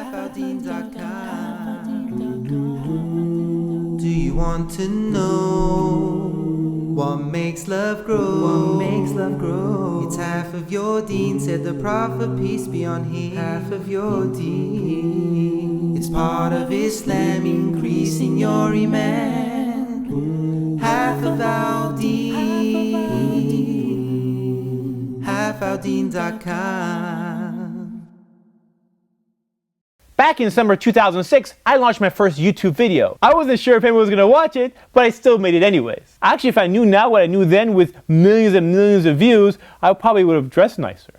Halfaldeen.com. Do you want to know what makes love grow? What makes love grow? It's half of your deen, said the Prophet, peace be on him. Half of your deen. It's part of Islam, increasing your iman. Half of our deen. Halfaldeen.com. Back in summer 2006, I launched my first YouTube video. I wasn't sure if anyone was going to watch it, but I still made it anyways. Actually, if I knew now what I knew then with millions and millions of views, I probably would have dressed nicer.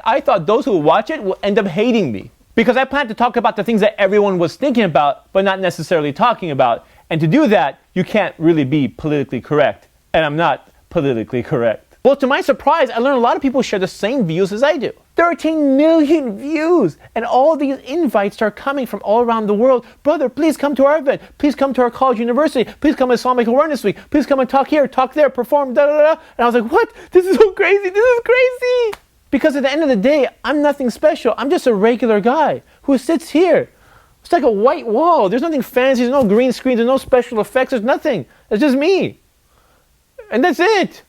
I thought those who would watch it will end up hating me, because I planned to talk about the things that everyone was thinking about, but not necessarily talking about. And to do that, you can't really be politically correct. And I'm not politically correct. Well, to my surprise, I learned a lot of people share the same views as I do. 13 million views! And all these invites are coming from all around the world. Brother, please come to our event. Please come to our college university. Please come to Islamic Awareness Week. Please come and talk here, talk there, perform, da da da. And I was like, what? This is so crazy. This is crazy. Because at the end of the day, I'm nothing special. I'm just a regular guy who sits here. It's like a white wall. There's nothing fancy. There's no green screen. There's no special effects. There's nothing. It's just me. And that's it.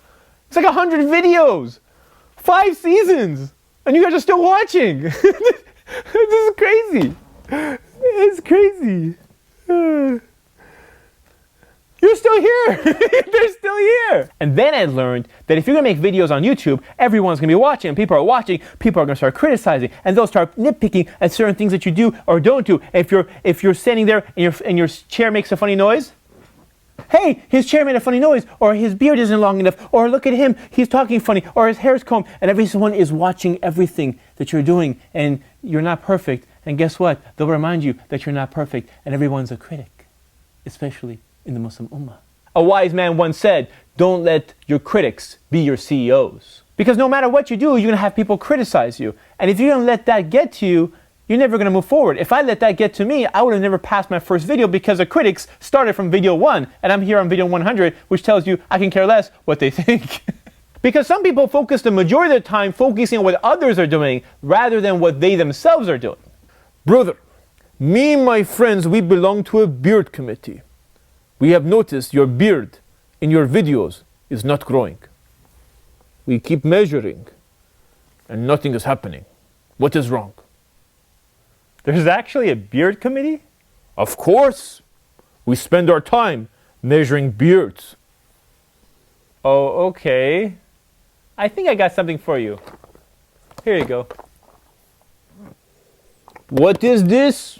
It's like 100 videos, 5 seasons, and you guys are still watching. This is crazy. It's crazy. You're still here. They're still here. And then I learned that if you're going to make videos on YouTube, everyone's going to be watching, and people are watching, people are going to start criticizing, and they'll start nitpicking at certain things that you do or don't do. If you're standing there and your chair makes a funny noise, hey, his chair made a funny noise, or his beard isn't long enough, or look at him, he's talking funny, or his hair's combed, and everyone is watching everything that you're doing, and you're not perfect. And guess what? They'll remind you that you're not perfect, and everyone's a critic, especially in the Muslim Ummah. A wise man once said, don't let your critics be your CEOs. Because no matter what you do, you're going to have people criticize you. And if you don't let that get to you, you're never going to move forward. If I let that get to me, I would have never passed my first video because the critics started from video 1 and I'm here on video 100, which tells you I can care less what they think. Because some people focus the majority of their time focusing on what others are doing rather than what they themselves are doing. Brother, me and my friends, we belong to a beard committee. We have noticed your beard in your videos is not growing. We keep measuring and nothing is happening. What is wrong? There's actually a beard committee? Of course. We spend our time measuring beards. Oh, okay. I think I got something for you. Here you go. What is this?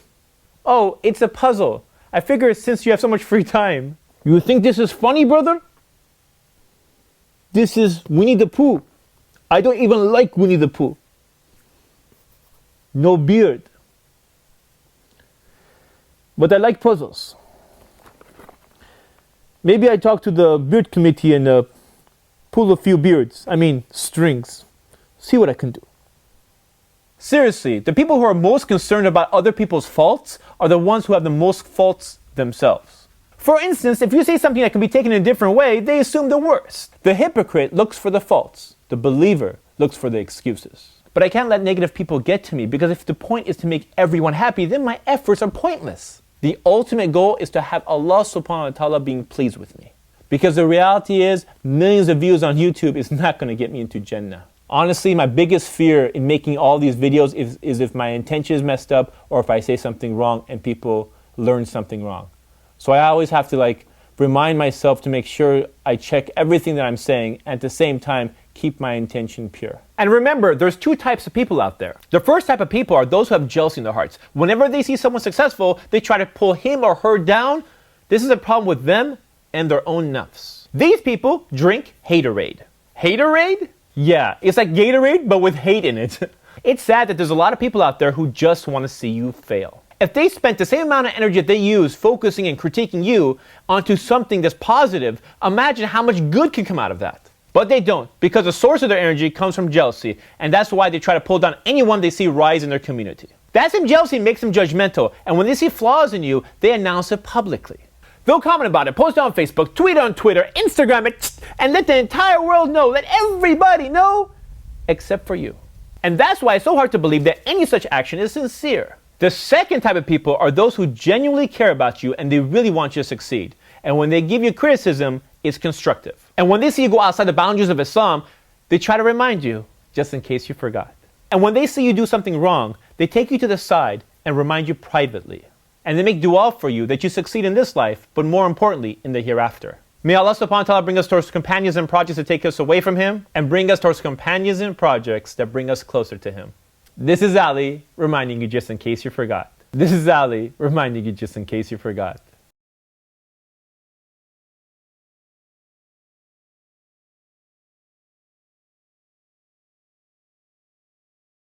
Oh, it's a puzzle. I figure since you have so much free time. You think this is funny, brother? This is Winnie the Pooh. I don't even like Winnie the Pooh. No beard. But I like puzzles. Maybe I talk to the beard committee and pull a few beards. Strings. See what I can do. Seriously, the people who are most concerned about other people's faults are the ones who have the most faults themselves. For instance, if you say something that can be taken in a different way, they assume the worst. The hypocrite looks for the faults. The believer looks for the excuses. But I can't let negative people get to me, because if the point is to make everyone happy, then my efforts are pointless. The ultimate goal is to have Allah subhanahu wa ta'ala being pleased with me. Because the reality is, millions of views on YouTube is not going to get me into Jannah. Honestly, my biggest fear in making all these videos is if my intention is messed up, or if I say something wrong and people learn something wrong. So I always have to remind myself to make sure I check everything that I'm saying, and at the same time, keep my intention pure. And remember, there's 2 types of people out there. The first type of people are those who have jealousy in their hearts. Whenever they see someone successful, they try to pull him or her down. This is a problem with them and their own nafs. These people drink Hatorade. Hatorade? Yeah, it's like Gatorade, but with hate in it. It's sad that there's a lot of people out there who just want to see you fail. If they spent the same amount of energy that they use focusing and critiquing you onto something that's positive, imagine how much good can come out of that. But they don't, because the source of their energy comes from jealousy, and that's why they try to pull down anyone they see rise in their community. That same jealousy makes them judgmental, and when they see flaws in you, they announce it publicly. They'll comment about it, post it on Facebook, tweet it on Twitter, Instagram it, and let the entire world know, let everybody know, except for you. And that's why it's so hard to believe that any such action is sincere. The second type of people are those who genuinely care about you and they really want you to succeed. And when they give you criticism, it's constructive. And when they see you go outside the boundaries of Islam, they try to remind you, just in case you forgot. And when they see you do something wrong, they take you to the side and remind you privately. And they make dua for you that you succeed in this life, but more importantly, in the hereafter. May Allah subhanahu wa ta'ala bring us towards companions and projects that take us away from Him, and bring us towards companions and projects that bring us closer to Him. This is Ali, reminding you just in case you forgot. This is Ali, reminding you just in case you forgot.